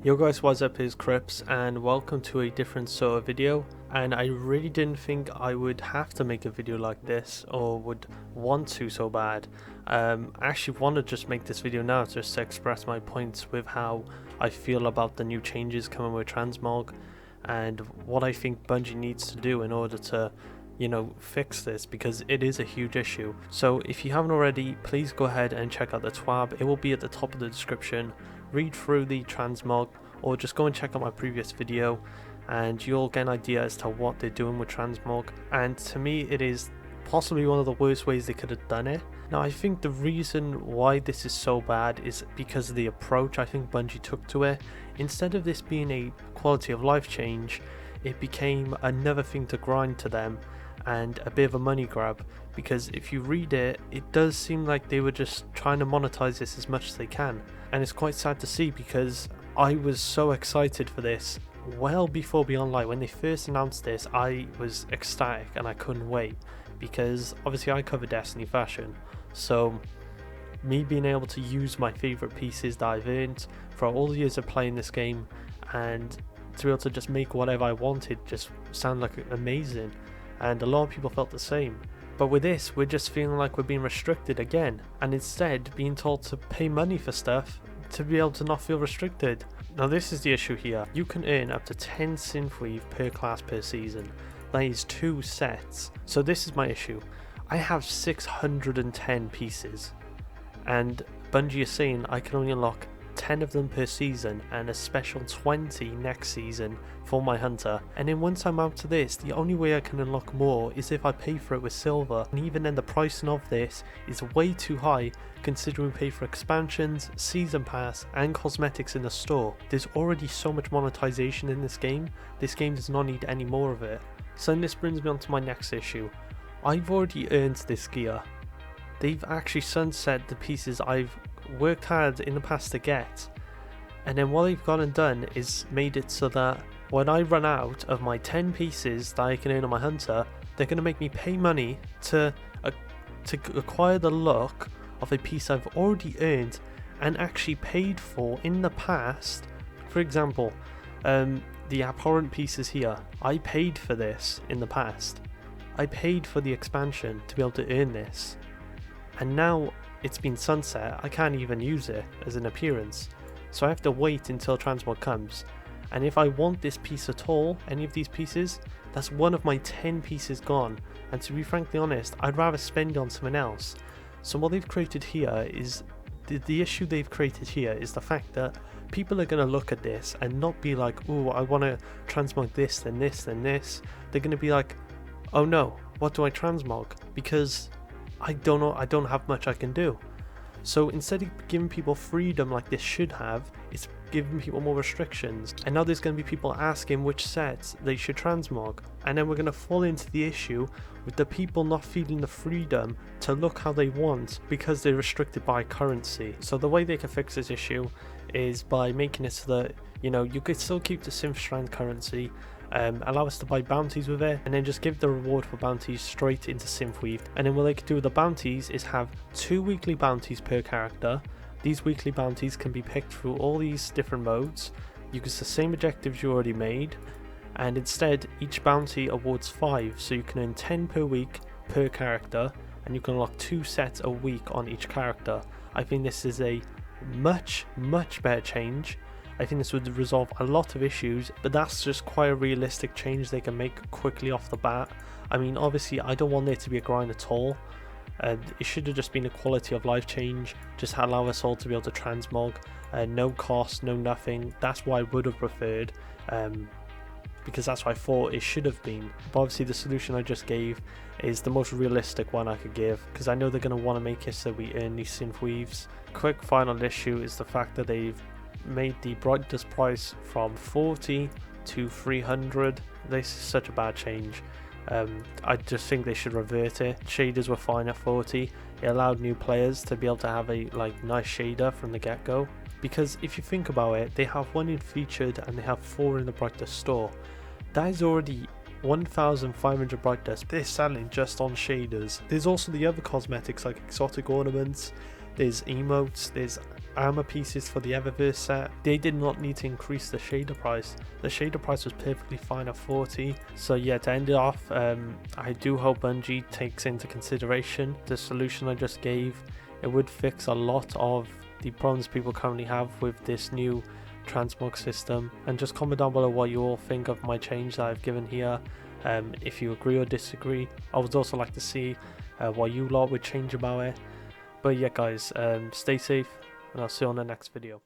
Yo guys, what's up, is Crips and welcome to a different sort of video. And I really didn't think I would have to make a video like this or would want to so bad. I actually want to just make this video now just to express my points with how I feel about the new changes coming with Transmog and what I think Bungie needs to do in order to fix this, because it is a huge issue. So if you haven't already, please go ahead and check out the TWAB. It will be at the top of the description. Read through the Transmog, or just go and check out my previous video and you'll get an idea as to what they're doing with Transmog. And to me, it is possibly one of the worst ways they could have done it. Now, I think the reason why this is so bad is because of the approach I think Bungie took to it. Instead of this being a quality of life change, it became another thing to grind to them and a bit of a money grab, because if you read it, it does seem like they were just trying to monetize this as much as they can. And it's quite sad to see, because I was so excited for this well before Beyond Light. When they first announced this, I was ecstatic and I couldn't wait, because obviously I cover Destiny fashion, so me being able to use my favorite pieces that I've earned for all the years of playing this game and to be able to just make whatever I wanted just sounded like amazing. And a lot of people felt the same. But with this, we're just feeling like we're being restricted again, and instead being told to pay money for stuff to be able to not feel restricted. Now this is the issue here. You can earn up to 10 synthweave per class per season. That is 2 sets. So this is my issue. I have 610 pieces, and Bungie is saying I can only unlock 10 of them per season and a special 20 next season for my hunter. And then once I'm out to this, the only way I can unlock more is if I pay for it with silver, and even then the pricing of this is way too high considering we pay for expansions, season pass and cosmetics in the store. There's already so much monetization in this game does not need any more of it. So then this brings me on to my next issue. I've already earned this gear. They've actually sunset the pieces I've worked hard in the past to get, and then what they've gone and done is made it so that when I run out of my 10 pieces that I can earn on my hunter, they're going to make me pay money to acquire the look of a piece I've already earned and actually paid for in the past. For example, the abhorrent pieces here, I paid for this in the past. I paid for the expansion to be able to earn this, and now it's been sunset. I can't even use it as an appearance, so I have to wait until Transmog comes. And if I want this piece at all, any of these pieces, that's one of my 10 pieces gone, and to be frankly honest, I'd rather spend it on something else. So what they've created here is the issue they've created here is the fact that people are going to look at this and not be like, oh, I want to transmog this, then this, then this. They're going to be like, oh no, what do I transmog? Because I don't know, I don't have much I can do. So instead of giving people freedom like this should have, it's giving people more restrictions. And now there's going to be people asking which sets they should transmog. And then we're going to fall into the issue with the people not feeling the freedom to look how they want because they're restricted by currency. So the way they can fix this issue is by making it so that, you could still keep the Synth Strand currency, allow us to buy bounties with it, and then just give the reward for bounties straight into Synthweave. And then what they can do with the bounties is have 2 weekly bounties per character. These weekly bounties can be picked through all these different modes. You use the same objectives you already made, and instead each bounty awards 5, so you can earn 10 per week per character, and you can unlock 2 sets a week on each character. I think this is a much better change. I think this would resolve a lot of issues, but that's just quite a realistic change they can make quickly off the bat. I mean, obviously I don't want there to be a grind at all. It should have just been a quality of life change, just allow us all to be able to transmog, no cost, no nothing. That's what I would have preferred, because that's what I thought it should have been. But obviously the solution I just gave is the most realistic one I could give, because I know they're going to want to make it so we earn these synthweaves. Quick final issue is the fact that they've made the brightness price from 40 to 300. This is such a bad change. I just think they should revert it. Shaders were fine at 40. It allowed new players to be able to have a nice shader from the get-go, because if you think about it, they have 1 in featured and they have 4 in the brightness store. That is already 1,500 brightness they're selling just on shaders. There's also the other cosmetics like exotic ornaments, there's emotes, there's armor pieces for the Eververse set, they did not need to increase the shader price. The shader price was perfectly fine at 40. So yeah, to end it off, I do hope Bungie takes into consideration the solution I just gave. It would fix a lot of the problems people currently have with this new Transmog system. And just comment down below what you all think of my change that I've given here, if you agree or disagree. I would also like to see what you lot would change about it. But yeah guys, stay safe and I'll see you on the next video.